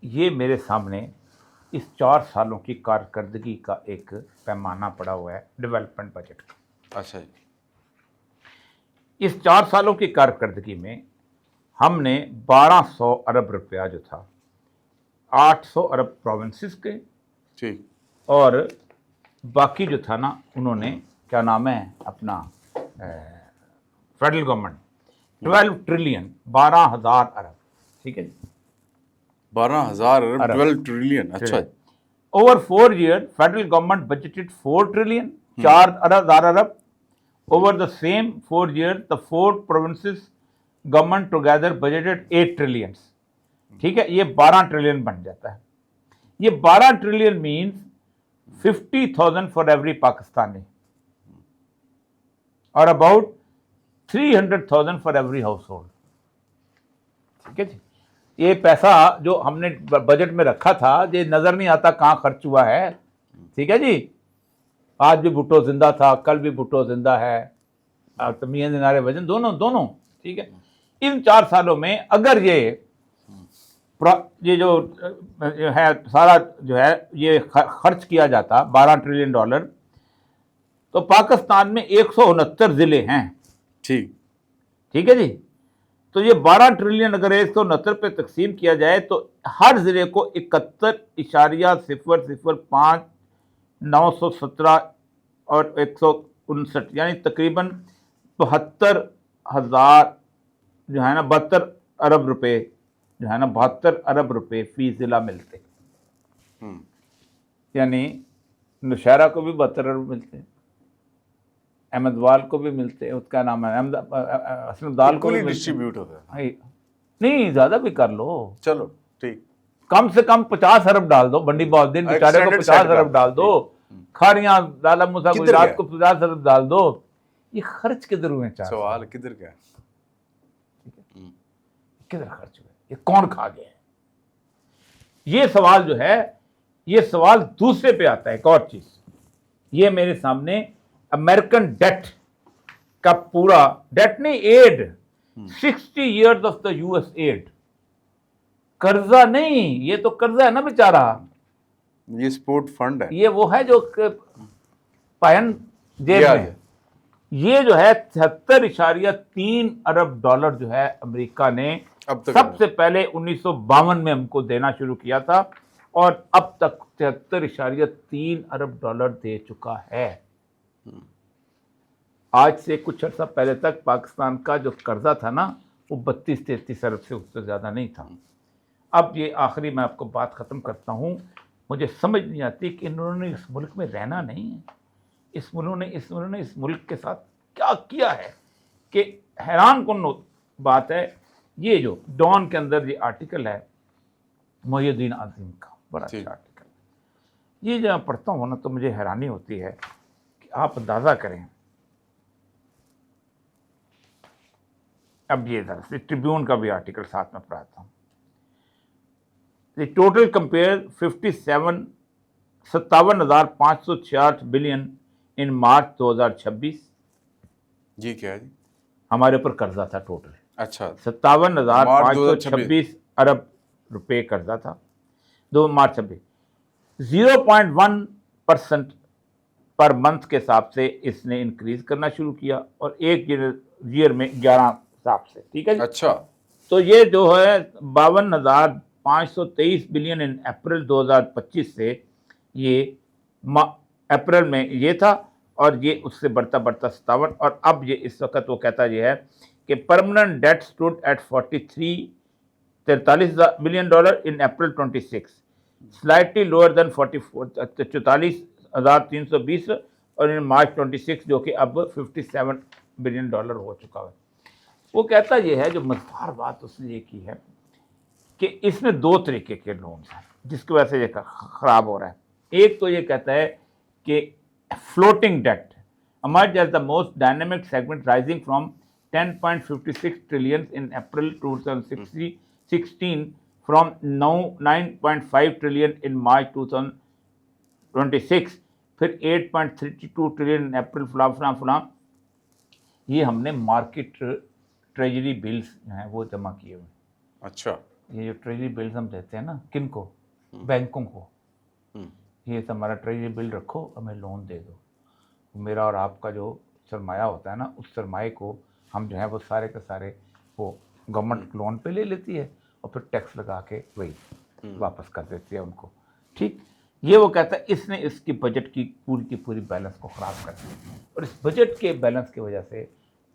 ये मेरे सामने इस 4 सालों की कारकर्दगी का एक पैमाना पड़ा हुआ है डेवलपमेंट बजट का। अच्छा जी। इस 4 सालों की कारकर्दगी में हमने 1200 अरब रुपया जो था 800 अरब प्रोविंसेस के ठीक। और बाकी जो था ना उन्होंने क्या नाम है अपना फेडरल गवर्नमेंट 12 ट्रिलियन 12,000 अरब, ठीक है जी, 12,000 अरब 12 ट्रिलियन। अच्छा। Over 4 year federal government budgeted 4 trillion 4,000 Arab. Over the same 4 year the 4 provinces government together budgeted 8 trillion. ठीक है, ये 12 ट्रिलियन बन जाता है। ये 12 trillion means 50,000 for every Pakistani और about 300,000 for every household. ठीक है जी, ये पैसा जो हमने बजट में रखा था ये नजर नहीं आता कहां खर्च हुआ है। ठीक है जी, आज भी भुट्टो जिंदा था, कल भी भुट्टो जिंदा है, तमीज़ दिनारे वजन दोनों। ठीक है, इन 4 सालों में अगर ये जो है सारा जो है ये खर्च किया जाता 12 ट्रिलियन डॉलर, तो पाकिस्तान में 169 जिले हैं। ठीक है जी, तो ये 12 ट्रिलियन अगर 169 पे तकसीम किया जाए तो हर जिले को 71.005 917 और 159 यानी तकरीबन 72,000 जो है ना 72 अरब रुपए जो है ना 72 अरब रुपए फी जिला मिलते। यानी नौशहरा को भी 72 अरब मिलते, अहमदवाल को भी मिलते, उसका नाम है हसनदाल को भी डिस्ट्रीब्यूट होता है। नहीं ज्यादा भी कर लो, चलो ठीक, कम से कम 50 अरब डाल दो, बंडी बहाउद्दीन बेचारे को 50 अरब डाल दो, खारियां लाला मूसा गुजरात को 50 अरब डाल दो। ये खर्च किधर हुए? सवाल किधर का? किधर खर्च हुए? ये कौन खा गया? ये सवाल जो है ये सवाल दूसरे पे आता है। एक और चीज, ये मेरे सामने अमेरिकन डेट का पूरा डेट नहीं, aid 60 years of the US aid, कर्जा नहीं, ये तो कर्जा है ना बेचारा, ये स्पोर्ट फंड है, ये वो है जो पायन जेब में। ये जो है 73.3 अरब डॉलर जो है अमेरिका ने सबसे पहले 1952 में हमको देना शुरू किया था और अब तक 73.3 अरब डॉलर दे चुका है। आज से कुछ अर्सा पहले तक पाकिस्तान का जो कर्जा था ना वो 32-33 अरब से उससे ज़्यादा नहीं था। अब ये आखिरी मैं आपको बात ख़त्म करता हूँ, मुझे समझ नहीं आती कि इन्होंने इस मुल्क में रहना नहीं है, इस मुल्क के साथ क्या किया है कि हैरान कुन बात है। ये जो डॉन के अंदर ये आर्टिकल है मोहिउद्दीन आज़म का, बड़ा अच्छा आर्टिकल, ये जब मैं पढ़ता हूँ ना तो मुझे हैरानी होती है कि आप अंदाज़ा करें। अब ये ट्रिब्यून का भी आर्टिकल साथ में पढ़ाता हूँ। The total compare 57,566 billion in March 2026। जी क्या है जी? हमारे ऊपर कर्जा था टोटल, अच्छा 57,526 अरब रुपए कर्जा था 2 मार्च 26। 0.1% पर मंथ के हिसाब से इसने इंक्रीज करना शुरू किया और एक ईयर में 11 हिसाब से। ठीक है जी? अच्छा, तो ये जो है 52,523 बिलियन इन अप्रैल 2025 से ये अप्रैल में ये था और ये उससे बढ़ता 57 और अब ये इस वक्त वो कहता ये है कि permanent debt stood at 43 billion dollar in April 26, slightly lower than 44,320 और इन मार्च 26 जो कि अब 57 बिलियन डॉलर हो चुका है। वो कहता ये है, जो मज़ेदार बात उसने ये की है कि इसमें 2 तरीके के लोन्स हैं जिसकी वजह से ये ख़राब हो रहा है। एक तो ये कहता है कि floating debt emerged as the most dynamic segment, rising from 10.56 trillion in April 2016 from now 9.5 trillion in March 2026, फिर 8.32 ट्रिलियन इन अप्रैल फलां। ये हमने मार्केट ट्रेजरी बिल्स हैं वो जमा किए हुए। अच्छा, ये जो ट्रेजरी बिल्स हम देते हैं ना, किनको, बैंकों को, ये हमारा ट्रेजरी बिल रखो, हमें लोन दे दो। मेरा और आपका जो सरमाया होता है ना, उस सरमाए को हम जो है वो सारे के सारे वो गवर्नमेंट लोन पे ले लेती है और फिर टैक्स लगा के वही वापस कर देती है उनको। ठीक, ये वो कहता है इसने इसकी बजट की पूरी बैलेंस को ख़राब कर दिया। और इस बजट के बैलेंस की वजह से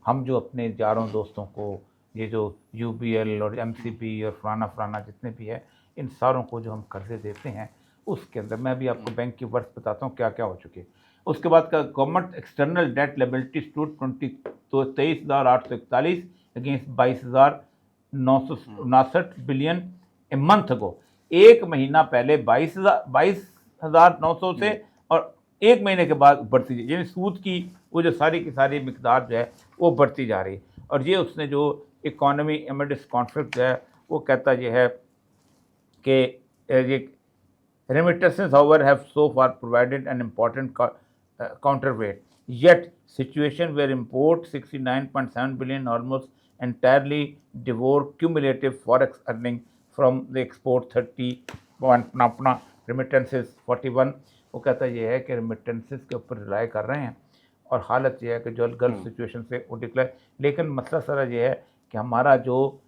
हम जो अपने यारों दोस्तों को ये जो UBL और MCP और फलाना जितने भी है, इन सारों को जो हम कर्जे देते हैं, उसके अंदर मैं भी आपको बैंक की वर्थ बताता हूँ क्या क्या हो चुकी है। उसके बाद का government external debt liability stood 23,841 against 22,959 billion a month ago. एक महीना पहले 22,900 से और एक महीने के बाद बढ़ती जाए, यानी सूद की वो जो सारी की सारी मिकदार जो है वो बढ़ती जा रही। और ये उसने जो इकोनॉमी एमिडिस कॉन्फ्लिक्ट जो है वो कहता ये है कि ये remittances however have so far provided an important counterweight, yet situation where import 69.7 billion almost entirely devour cumulative forex earning from the export 30 अपना remittances 41। वो कहता ये है कि remittances के ऊपर रिलाई कर रहे हैं और हालत ये है कि जो गल्फ सिचुएशन से वो डिक्लेयर। लेकिन मसला सारा ये है कि हमारा जो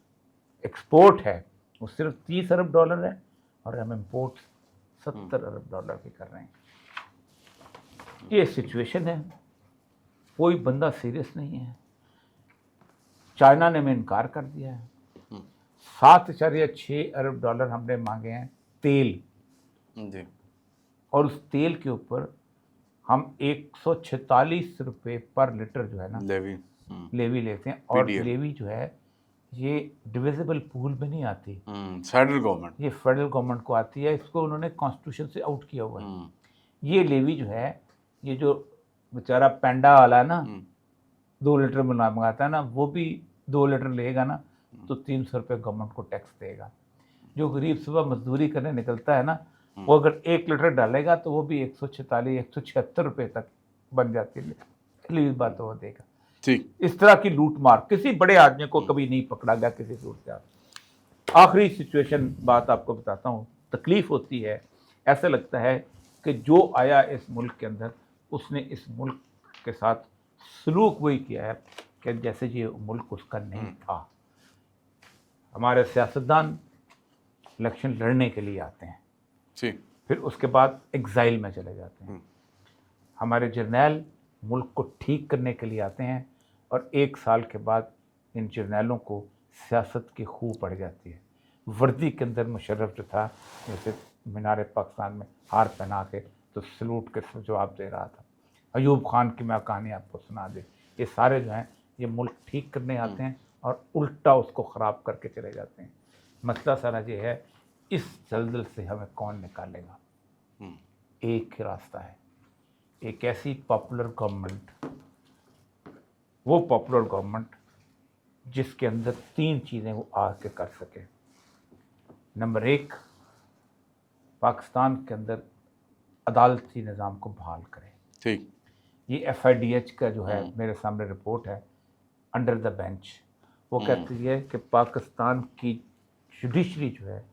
एक्सपोर्ट है वो सिर्फ $30 अरब है और हम इम्पोर्ट $70 अरब की कर रहे हैं। ये सिचुएशन है, कोई बंदा सीरियस नहीं है। चाइना ने हमें इनकार कर दिया है। $7.6 अरब हमने मांगे हैं तेल जी, और उस तेल के ऊपर हम 146 रुपये पर लीटर जो है ना लेवी लेते हैं। और लेवी जो है ये डिविजिबल पूल में नहीं आती, फेडरल गवर्नमेंट, ये फेडरल गवर्नमेंट को आती है। इसको उन्होंने कॉन्स्टिट्यूशन से आउट किया हुआ है। ये लेवी जो है, ये जो बेचारा पेंडा वाला है ना, 2 लीटर मंगाता है ना, वो भी 2 लीटर लेगा ना तो 300 रुपये गवर्नमेंट को टैक्स देगा। जो गरीब सुबह मजदूरी करने निकलता है ना, वो अगर 1 लीटर डालेगा तो वो भी 176 रुपये तक बन जाती है, लेवी बात वो देगा। ठीक, इस तरह की लूट मार किसी बड़े आदमी को कभी नहीं पकड़ा गया किसी सूरत से। आखिरी सिचुएशन बात आपको बताता हूँ, तकलीफ होती है, ऐसा लगता है कि जो आया इस मुल्क के अंदर उसने इस मुल्क के साथ सलूक वही किया है कि जैसे ये मुल्क उसका नहीं था। हमारे सियासतदान इलेक्शन लड़ने के लिए आते हैं, फिर उसके बाद एग्जाइल में चले जाते हैं। हमारे जर्नैल मुल्क को ठीक करने के लिए आते हैं और 1 साल के बाद इन जर्नैलों को सियासत की खूब पड़ जाती है। वर्दी के अंदर मुशर्रफ जो था, जैसे मीनार पाकिस्तान में हार पहना के तो सलूट के जवाब दे रहा था। अयूब खान की मैं कहानी आपको सुना दे। ये सारे जो हैं ये मुल्क ठीक करने आते हैं और उल्टा उसको ख़राब करके चले जाते हैं। मसला सारा ये है, इस जल्दल से हमें कौन निकालेगा? एक ही रास्ता है, एक ऐसी पॉपुलर गवर्नमेंट, वो पॉपुलर गवर्नमेंट जिसके अंदर 3 चीज़ें वो आके कर सके। नंबर 1, पाकिस्तान के अंदर अदालती निज़ाम को बहाल करे। ठीक, ये FIDH का जो है मेरे सामने रिपोर्ट है, अंडर द बेंच, वो कहती है कि पाकिस्तान की जुडिशरी जो है,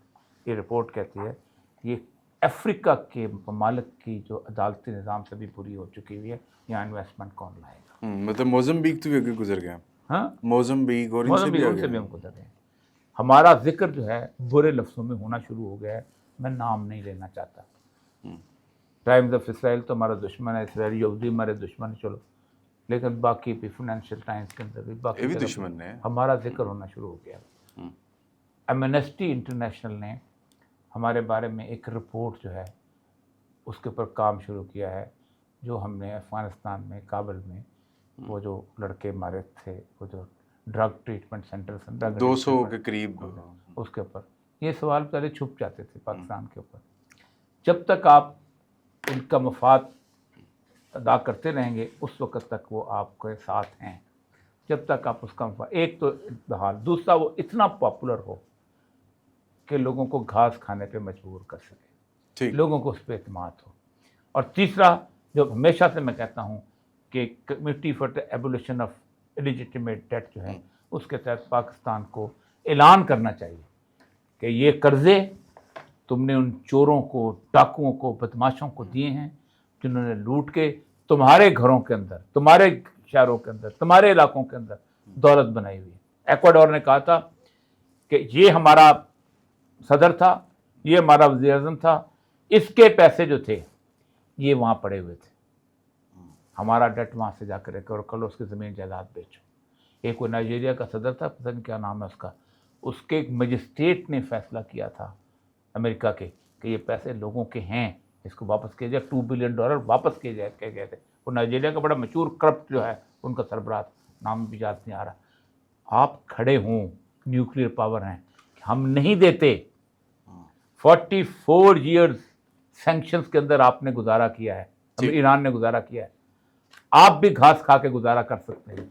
ये रिपोर्ट कहती है ये अफ्रीका के ममालिक की जो अदालती निज़ाम से भी पूरी हो चुकी हुई है। यहाँ इन्वेस्टमेंट कौन लाएगा? मतलब मोज़म्बिक तो भी आगे गुजर गया। हाँ, मोज़म्बिक और इनसे भी उनसे भी हम गुजर गए। हमारा जिक्र जो है बुरे लफ्ज़ों में होना शुरू हो गया है। मैं नाम नहीं लेना चाहता। टाइम्स ऑफ इसराइल तो हमारा दुश्मन है, इसराइल यहूदी हमारे दुश्मन, चलो, लेकिन बाकी भी फाइनेंशियल टाइम्स के अंदर भी बाकी दुश्मन है। हमारा जिक्र होना शुरू हो गया। एमनेस्टी इंटरनेशनल ने हमारे बारे में एक रिपोर्ट जो है उसके ऊपर काम शुरू किया है, जो हमने अफ़गानिस्तान में काबुल में वो जो लड़के मारे थे, वो जो ड्रग ट्रीटमेंट सेंटर 200 के करीब, उसके ऊपर ये सवाल पहले छुप जाते थे पाकिस्तान के ऊपर। जब तक आप उनका मफाद अदा करते रहेंगे उस वक़्त तक वो आपके साथ हैं, जब तक आप उसका मफाद, एक तो बहाल, दूसरा वो इतना पॉपुलर हो कि लोगों को घास खाने पे मजबूर कर सके, लोगों को उस पर एतमाद हो, और तीसरा जो हमेशा से मैं कहता हूँ कि committee for the abolition of illegitimate debt जो है उसके तहत पाकिस्तान को ऐलान करना चाहिए कि ये कर्जे तुमने उन चोरों को, डाकुओं को, बदमाशों को दिए हैं जिन्होंने लूट के तुम्हारे घरों के अंदर, तुम्हारे शहरों के अंदर, तुम्हारे इलाकों के अंदर दौलत बनाई हुई है। एक्वाडोर ने कहा था कि ये हमारा सदर था, ये हमारा वज़ीर आज़म था, इसके पैसे जो थे ये वहाँ पड़े हुए थे, हमारा डेट वहाँ से जाकर रिकवर कर लो, उसकी ज़मीन जायदाद बेचो। एक कोई नाइजीरिया का सदर था, पता नहीं क्या नाम है उसका, उसके एक मजिस्ट्रेट ने फैसला किया था अमेरिका के कि ये पैसे लोगों के हैं, इसको वापस किया जाए, $2 बिलियन वापस किए जाए कह गए थे। वो नाइजीरिया का बड़ा मशहूर करप्ट जो है उनका सरबराह, नाम भी याद नहीं आ रहा। आप खड़े हों, न्यूक्लियर पावर हैं, हम नहीं देते। 44 ईयर्स सैंक्शंस के अंदर आपने गुजारा किया है, ईरान ने गुजारा किया है, आप भी घास खा के गुजारा कर सकते हैं।